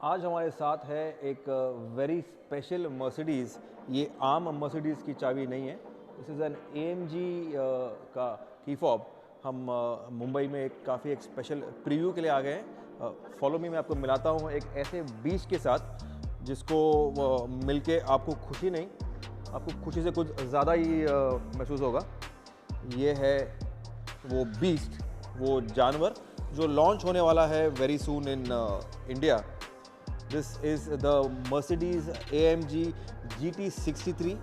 आज हमारे साथ है एक वेरी स्पेशल मर्सिडीज़। ये आम मर्सिडीज़ की चाबी नहीं है। दिस इज़ एन AMG का की फॉब। हम मुंबई में काफ़ी एक स्पेशल प्रीव्यू के लिए आ गए हैं। फॉलो मी, मैं आपको मिलाता हूँ एक ऐसे बीच के साथ जिसको मिलके आपको खुशी नहीं, आपको खुशी से कुछ ज़्यादा ही महसूस होगा। ये है वो बीस्ट, वो जानवर जो लॉन्च होने वाला है very soon in India. This is the Mercedes AMG GT63,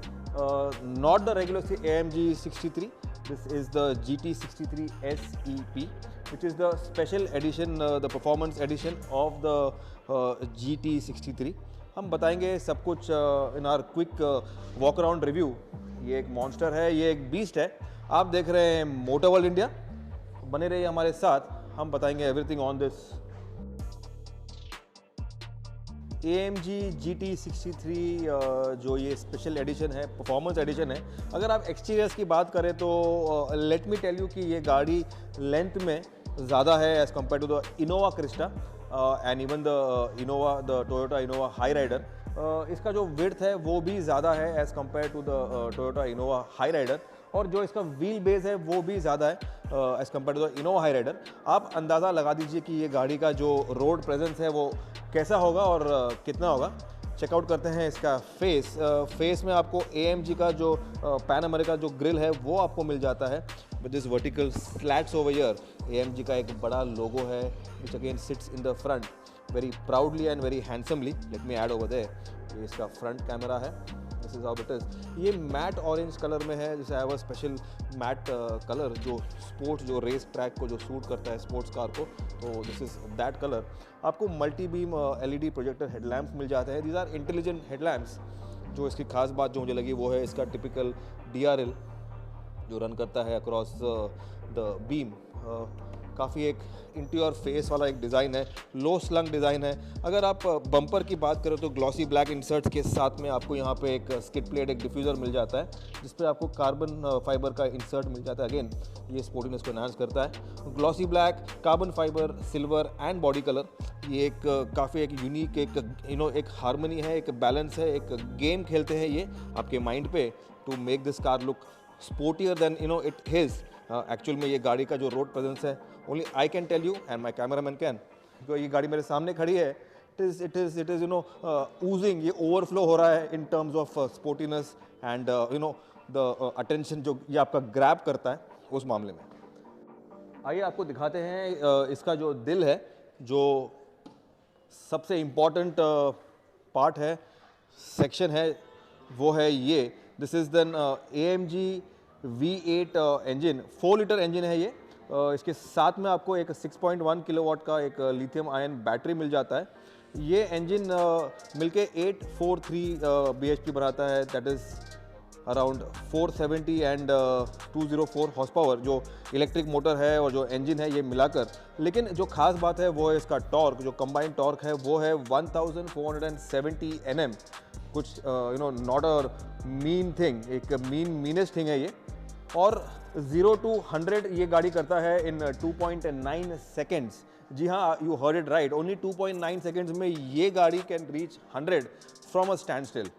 not the regular AMG 63. This is the GT63 SEP, which is the special edition, the performance edition of the GT63. हम बताएंगे सब कुछ इन are quick walk around review. ये एक monster है, ये एक beast है। आप देख रहे हैं मोटर वर्ल्ड इंडिया, बने रहिए हमारे साथ, हम बताएंगे everything on this AMG GT63। जो ये स्पेशल एडिशन है, परफॉर्मेंस एडिशन है। अगर आप एक्सटीरियर्स की बात करें तो लेट मी टेल यू कि ये गाड़ी लेंथ में ज़्यादा है as compare to the Innova Crysta and even the Innova, the Toyota Innova high rider. इसका जो विड्थ है वो भी ज़्यादा है as compare to the Toyota Innova high rider, और जो इसका व्हील बेस है वो भी ज़्यादा है as compare to the Innova high rider. आप अंदाज़ा लगा दीजिए कि ये गाड़ी का जो रोड प्रेजेंस है वो कैसा होगा और कितना होगा। चेकआउट करते हैं इसका फेस में आपको AMG का जो पैन अमेरिका जो ग्रिल है वो आपको मिल जाता है with this vertical slats over here. AMG का एक बड़ा लोगो है which again sits in the front very proudly and very handsomely. Let me add over there. ये इसका फ्रंट कैमरा है, this is how it is. ये matte orange colour में है, जैसे have a special matte colour जो sports, जो race track को जो सूट करता है स्पोर्ट्स कार को, तो दिस इज दैट कलर। आपको multi beam LED projector headlamps मिल जाते हैं। These are intelligent headlamps. जो इसकी खास बात जो मुझे लगी वो है इसका टिपिकल DRL जो रन करता है अक्रॉस द बीम। काफ़ी एक इंटू योर फेस वाला एक डिज़ाइन है, लो स्लंग डिज़ाइन है। अगर आप बम्पर की बात करें तो ग्लॉसी ब्लैक इंसर्ट्स के साथ में आपको यहाँ पे एक स्किड प्लेट, एक डिफ्यूज़र मिल जाता है जिस पे आपको कार्बन फाइबर का इंसर्ट मिल जाता है। अगेन ये स्पोर्टिनेस को एनहांस करता है। Glossy black, carbon fibre, silver and body colour. ये एक काफ़ी एक यूनिक एक हारमोनी है, एक बैलेंस है, एक गेम खेलते हैं ये आपके माइंड पे to make this car look sportier than it is. Actual में ये गाड़ी का जो रोड प्रेजेंस है only I can tell you and my cameraman can. तो ये गाड़ी मेरे सामने खड़ी है, इट इज़ ऊजिंग, ये ओवरफ्लो हो रहा है in terms of sportiness and the attention जो ये आपका ग्रैब करता है उस मामले में। आइए आपको दिखाते हैं इसका जो दिल है, जो सबसे इम्पॉर्टेंट पार्ट है, सेक्शन है, वो है ये। This is then AMG V8 engine, 4 litre engine है ये। इसके साथ में आपको एक 6.1 किलोवाट का एक लिथियम आयन बैटरी मिल जाता है। ये इंजन मिलके 843 bhp बनाता है, that is around 470 and 204 horse power जो इलेक्ट्रिक मोटर है और जो इंजन है ये मिलाकर। लेकिन जो खास बात है वो है इसका टॉर्क, जो कंबाइंड टॉर्क है वो है 1470 Nm। कुछ नॉट अ मीन थिंग, एक मीनेस्ट थिंग है ये। और 0 to 100 ये गाड़ी करता है इन 2.9 सेकेंड्स। जी हाँ, you heard it right, only 2.9 seconds में ये गाड़ी can reach 100 from a stand still.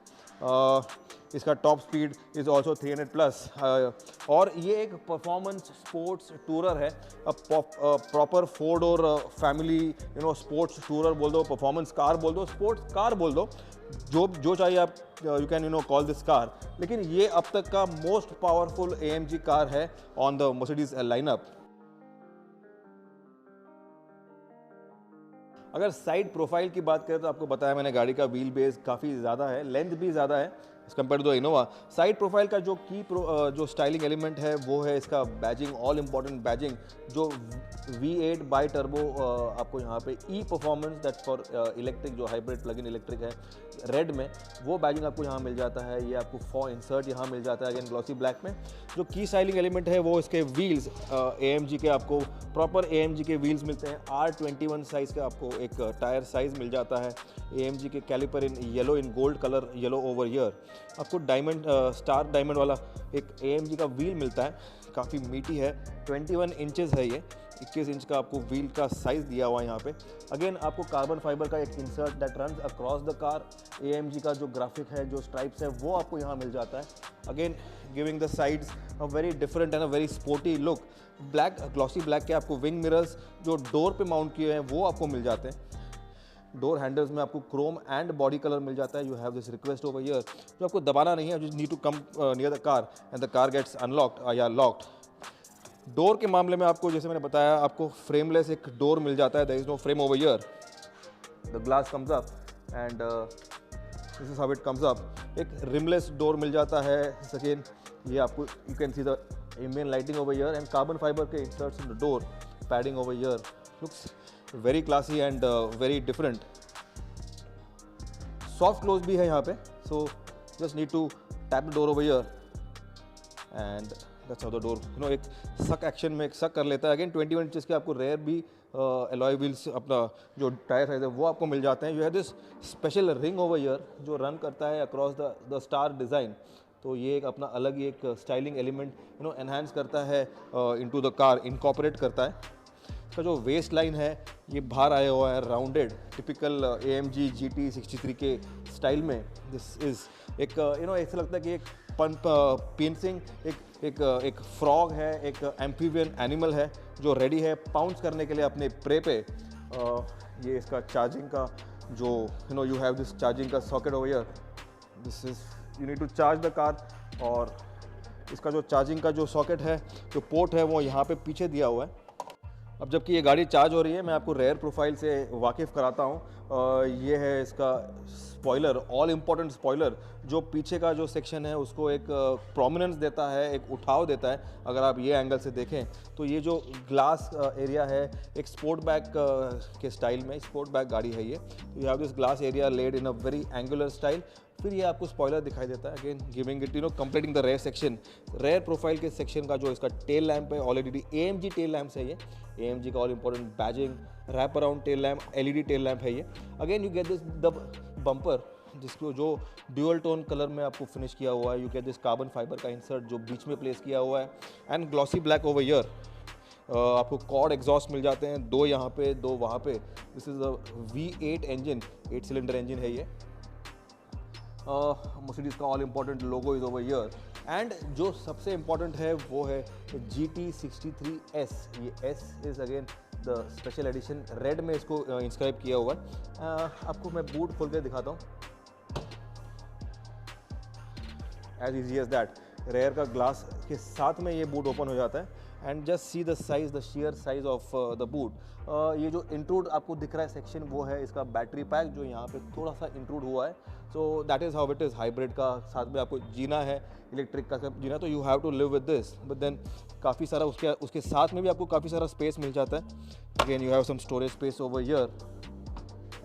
इसका टॉप स्पीड इज़ ऑल्सो 300+। और ये एक परफॉर्मेंस स्पोर्ट्स टूरर है, proper 4 door family sports tourer बोल दो, परफॉर्मेंस कार बोल दो, स्पोर्ट्स कार बोल दो, जो चाहिए आप you can call this car. लेकिन ये अब तक का मोस्ट पावरफुल AMG कार है ऑन द मर्सिडीज लाइनअप। अगर साइड प्रोफाइल की बात करें तो आपको बताया मैंने गाड़ी का व्हील बेस काफ़ी ज़्यादा है, लेंथ भी ज़्यादा है as compare to the Innova. Side profile का जो जो स्टाइलिंग एलिमेंट है वो है इसका बैजिंग, ऑल इम्पॉर्टेंट बैजिंग, जो V8 बाई टर्बो आपको यहाँ पे ई परफॉर्मेंस दैट्स फॉर इलेक्ट्रिक, जो हाइब्रिड प्लग इन इलेक्ट्रिक है रेड में, वो बैजिंग आपको यहाँ मिल जाता है। ये आपको 4 इंसर्ट यहाँ मिल जाता है अगेन ग्लॉसी ब्लैक में। जो की स्टाइलिंग एलिमेंट है वो इसके व्हील्स, AMG के आपको प्रॉपर AMG के व्हील्स मिलते हैं। R21 साइज़ का आपको एक टायर साइज़ मिल जाता है। AMG के caliper in yellow, in gold colour, yellow over here. आपको डायमंड, स्टार डायमंड वाला एक AMG का व्हील मिलता है, काफ़ी मीटी है, 21 इंचेस है ये। 21 इंच का आपको व्हील का साइज़ दिया हुआ है यहाँ पे। अगेन आपको कार्बन फाइबर का एक insert that runs across the car. AMG का जो ग्राफिक है, जो स्ट्राइप्स है, वो आपको यहाँ मिल जाता है। Again giving the sides a very different and a very sporty look. Black, glossy black के आपको विंग मिरर्स जो डोर पे माउंट किए हैं वो आपको मिल जाते हैं। डोर हैंडल्स में आपको क्रोम एंड बॉडी कलर मिल जाता है। You have this request over here, जो आपको दबाना नहीं है, you need to come near the car and the car gets unlocked या लॉक्ड। डोर के मामले में आपको, जैसे मैंने बताया, आपको फ्रेमलेस एक डोर मिल जाता है। There is no frame over here. The glass comes up and this is how it comes up. एक रिमलेस डोर मिल जाता है। अगेन ये आपको, you can see the ambient lighting over here and carbon fiber के inserts in the door, padding over here, looks very classy and very different. Soft close भी है यहाँ पे, so just need to tap the door over here and that's how the door, you know, एक suck action में एक suck कर लेता है। Again 21 inches के आपको rear भी alloy wheels, अपना जो टायर साइज है वो आपको मिल जाते हैं। You have this special ring over here जो रन करता है across the star design। तो ये एक अपना अलग ही एक styling element, you know, enhance करता है, इनटू द कार इनकॉर्पोरेट करता है। इसका जो वेस्ट लाइन है ये बाहर आया हुआ है, राउंडेड, टिपिकल AMG GT 63 के स्टाइल में। दिस इज़ एक, यू नो, ऐसा लगता है कि एक पिंसिंग एक फ्रॉग है, एक एम्फीबियन एनिमल है जो रेडी है पाउंस करने के लिए अपने प्रे पे। ये इसका चार्जिंग का जो, you know, you have this charging का socket over here. This is, you need to charge the car, और इसका जो चार्जिंग का जो सॉकेट है, जो पोर्ट है, वो यहाँ पे पीछे दिया हुआ है। अब जबकि ये गाड़ी चार्ज हो रही है, मैं आपको रेयर प्रोफाइल से वाकिफ़ कराता हूँ। ये है इसका स्पॉइलर, ऑल इम्पॉर्टेंट स्पॉइलर, जो पीछे का जो सेक्शन है उसको एक प्रोमिनेंस देता है, एक उठाव देता है। अगर आप ये एंगल से देखें तो ये जो ग्लास एरिया है, एक स्पोर्ट बैग के स्टाइल में, स्पोर्ट बैग गाड़ी है ये। You have this glass area led in a very angular style. फिर ये आपको स्पॉइलर दिखाई देता है, again giving it, you know, completing the rear section. Rear profile के सेक्शन का जो इसका टेल लैम्प है, ऑलरेडी AMG टेल लैम्प्स है ये। AMG का all important badging, wrap around tail lamp, LED tail lamp है ये। Again you get this the bumper, जिसको जो ड्यूअल टोन कलर में आपको फिनिश किया हुआ है। You get this carbon fibre का इंसर्ट जो बीच में प्लेस किया हुआ है, and glossy black over here. आपको कॉर्ड एग्जॉस्ट मिल जाते हैं, 2 यहाँ पे, 2 वहाँ पे। This is a V8 engine, 8 cylinder engine है ये। मर्सिडीज़ का all important logo is over here, and जो सबसे इम्पॉर्टेंट है वो है GT 63S। ये S is again the special edition, red में इसको इंस्क्राइब किया हुआ है। आपको मैं बूट खोल के दिखाता हूँ, as easy as that. Rear का ग्लास के साथ में ये बूट ओपन हो जाता है, and just see the size, the sheer size of the boot. ये जो इंट्रूड आपको दिख रहा है सेक्शन, वो है इसका बैटरी पैक, जो यहाँ पे थोड़ा सा इंट्रूड हुआ है। So that is how it is. Hybrid का साथ में आपको जीना है, इलेक्ट्रिक का जीना, तो you have to live with this. But then काफ़ी सारा उसके साथ में भी आपको काफ़ी सारा स्पेस मिल जाता है। Again you have some storage space over here,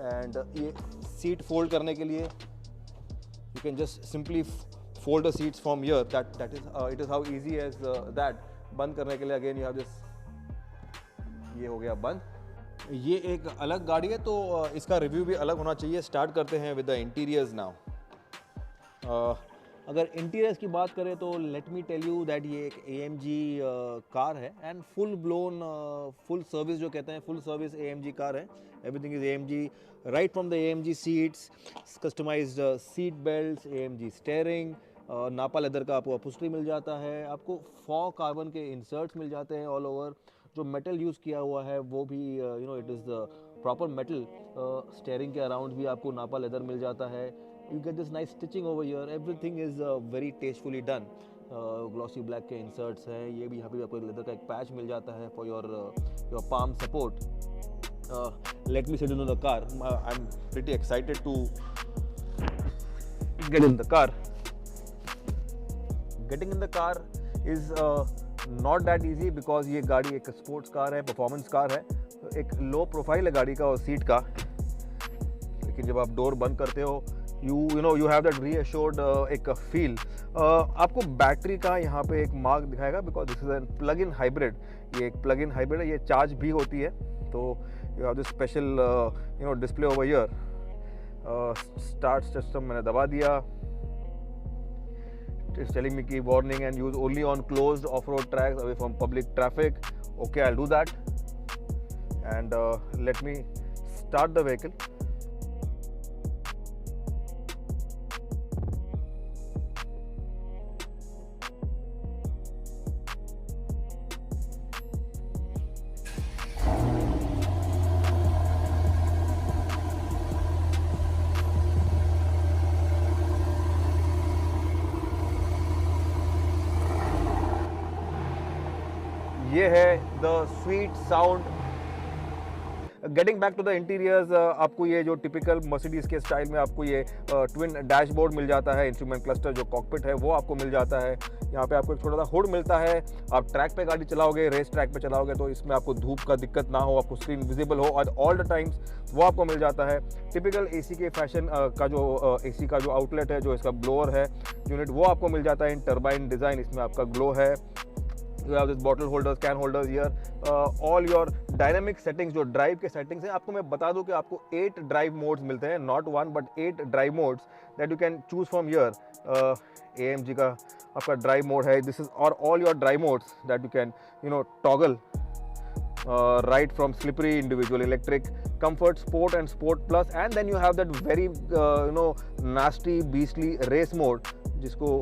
and ये सीट फोल्ड करने के लिए you can just simply fold the seats from here. That is, it is how easy as that. बंद करने के लिए अगेन यू हैव दिस, ये हो गया बंद। ये एक अलग गाड़ी है, तो इसका रिव्यू भी अलग होना चाहिए। स्टार्ट करते हैं विद द इंटीरियर्स नाउ। अगर इंटीरियर्स की बात करें तो let me tell you that ये एक AMG कार है, and full blown, full service जो कहते हैं, फुल सर्विस AMG कार है। Everything is AMG, right from the AMG seats, customised seat belts, AMG steering, Nappa leather का आपको upholstery मिल जाता है। आपको 4 कार्बन के इंसर्ट्स मिल जाते हैं ऑल ओवर। जो मेटल यूज़ किया हुआ है वो भी, you know, it is the proper metal. Steering के अराउंड भी आपको नापा लेदर मिल जाता है। You get this nice stitching over here, everything is very tastefully done. Glossy black के इंसर्ट्स हैं, ये भी यहाँ पे आपको लेदर का एक पैच मिल जाता है for your palm support. Let me sit in the car, I am pretty excited to get in the car. Getting in the car is not that easy because ये गाड़ी एक स्पोर्ट्स कार है, performance car है, तो एक low profile है गाड़ी का और सीट का। लेकिन जब आप डोर बंद करते हो, you have that reassured एक फील। आपको बैटरी का यहाँ पे एक मार्क दिखाएगा, because this is an plug in hybrid. ये एक प्लग इन हाइब्रिड है, ये चार्ज भी होती है। तो you have this special display over here. Start system मैंने दबा दिया। It's telling me keep warning and use only on closed off-road tracks away from public traffic. Okay, I'll do that. and let me start the vehicle. ये है the sweet sound. Getting back to the interiors, आपको ये जो typical Mercedes के style में आपको ये twin dashboard मिल जाता है, इंस्ट्रूमेंट क्लस्टर जो कॉकपिट है वो आपको मिल जाता है। यहाँ पे आपको एक छोटा सा हुड मिलता है। आप ट्रैक पे गाड़ी चलाओगे, रेस ट्रैक पे चलाओगे तो इसमें आपको धूप का दिक्कत ना हो, आपको स्क्रीन विजिबल हो और ऑल द टाइम्स वो आपको मिल जाता है। टिपिकल एसी के फैशन का जो एसी का जो आउटलेट है, जो इसका ब्लोअर है यूनिट, वो आपको मिल जाता है इन टर्बाइन डिज़ाइन। इसमें आपका ग्लो है। You have this bottle holders, can holders here, all your dynamic settings, जो ड्राइव के सेटिंग्स हैं, आपको मैं बता दूं कि आपको 8 ड्राइव मोड्स मिलते हैं, not 1 but 8 drive modes that you can choose from here. AMG का आपका ड्राइव मोड है, दिस इज और all your drive modes that you can toggle right from slippery, individual, electric, comfort, sport and sport plus, and then you have that very nasty beastly race mode जिसको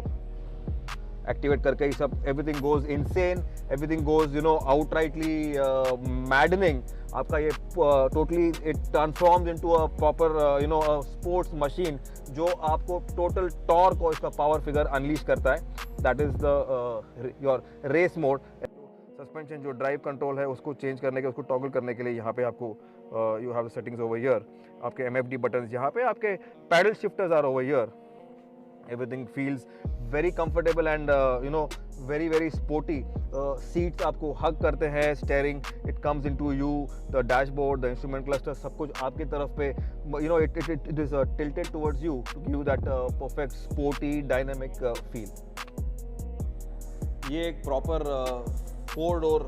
activate करके ही सब everything goes insane, everything goes outrightly maddening. आपका ये totally it transforms into a proper sports machine जो आपको total torque और इसका power figure unleash करता है। That is the your race mode. Suspension जो ड्राइव कंट्रोल है उसको चेंज करने के, उसको टॉगल करने के लिए यहाँ पे आपको you have settings over here. आपके MFD बटन्स यहाँ पे, आपके paddle shifters are over here. Everything feels very comfortable and very very sporty. Seats आपको hug करते हैं, steering it comes into you, the dashboard, the instrument cluster, सब कुछ आपकी तरफ पे it is tilted towards you to give you that perfect sporty dynamic feel. ये एक प्रॉपर 4 डोर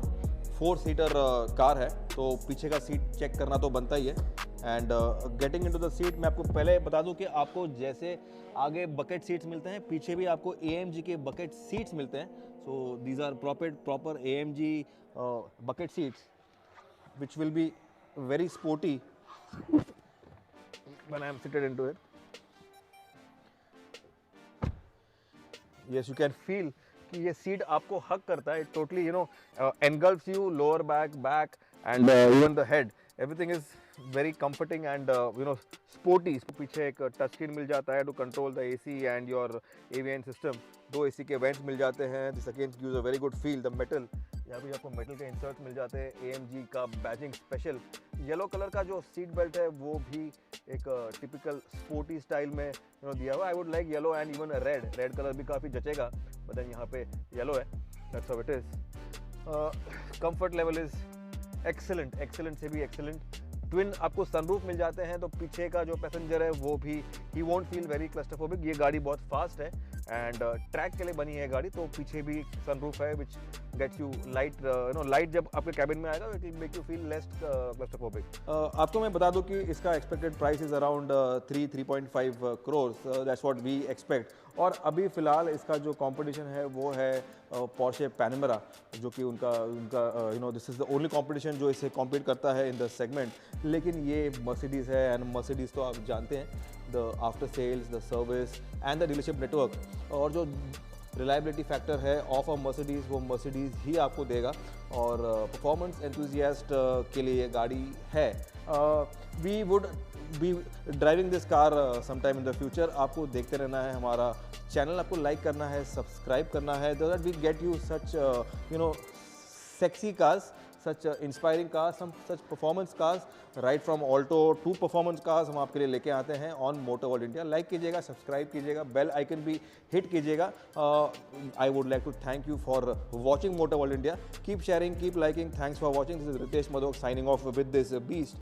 4 सीटर कार है, तो पीछे का सीट चेक करना तो बनता ही है। And getting into the seat, मैं आपको पहले बता दूं कि आपको जैसे आगे बकेट सीट्स मिलते हैं, पीछे भी आपको AMG के बकेट सीट्स मिलते हैं। So these are proper AMG bucket seats which will be very sporty when I am seated into it. Yes, you can feel कि ये सीट आपको हक करता है, totally engulfs you, lower back and even the head, everything is very comforting and sporty. इसको पीछे एक touch screen मिल जाता है to control the AC and your AVN system. 2 AC के वेंट्स मिल जाते हैं, this again gives a very good feel. The metal, यहाँ पे आपको मेटल के इंसर्ट मिल जाते हैं, AMG का बैजिंग स्पेशल। येलो कलर का जो सीट बेल्ट है वो भी एक टिपिकल स्पोर्टी स्टाइल में दिया हुआ। I would like yellow and even red colour भी काफ़ी जचेगा, बट देन यहाँ पे येलो है, that's how it is. Comfort level is excellent से भी एक्सेलेंट। ट्विन आपको सनरूफ मिल जाते हैं, तो पीछे का जो पैसेंजर है वो भी ही वोंट फील वेरी क्लस्टरफोबिक। ये गाड़ी बहुत फास्ट है एंड ट्रैक के लिए बनी है गाड़ी, तो पीछे भी सनरूफ है विच गेट्स यू लाइट जब आपके कैबिन में आएगा it will make you feel less claustrophobic. आपको मैं बता दूं कि इसका expected price is around 3.5 crores, that's what we expect. और अभी फ़िलहाल इसका जो कंपटीशन है वो है पोर्शे पैनामेरा, जो कि उनका this is the only competition जो इसे कॉम्पीट करता है इन द सेगमेंट। लेकिन ये मर्सिडीज़ है एंड मर्सिडीज़ तो आप जानते हैं, the after sales, the service and the dealership network और जो रिलायबिलिटी फैक्टर है ऑफ अ मर्सिडीज़, वो मर्सिडीज़ ही आपको देगा। और परफॉर्मेंस एंथुजियास्ट के लिए ये गाड़ी है। We would be driving this car sometime in the future. आपको देखते रहना है, हमारा चैनल आपको लाइक करना है, सब्सक्राइब करना है, so that we get you such sexy cars, such inspiring cars, some such performance cars, right from Alto to performance cars हम आपके लिए लेके आते हैं on Motor World India। Like कीजिएगा, सब्सक्राइब कीजिएगा, बेल आइकन भी हिट कीजिएगा। I would like to thank you for watching Motor World India. Keep sharing, keep liking. Thanks for watching. This is Ritesh Madhok signing off with this beast.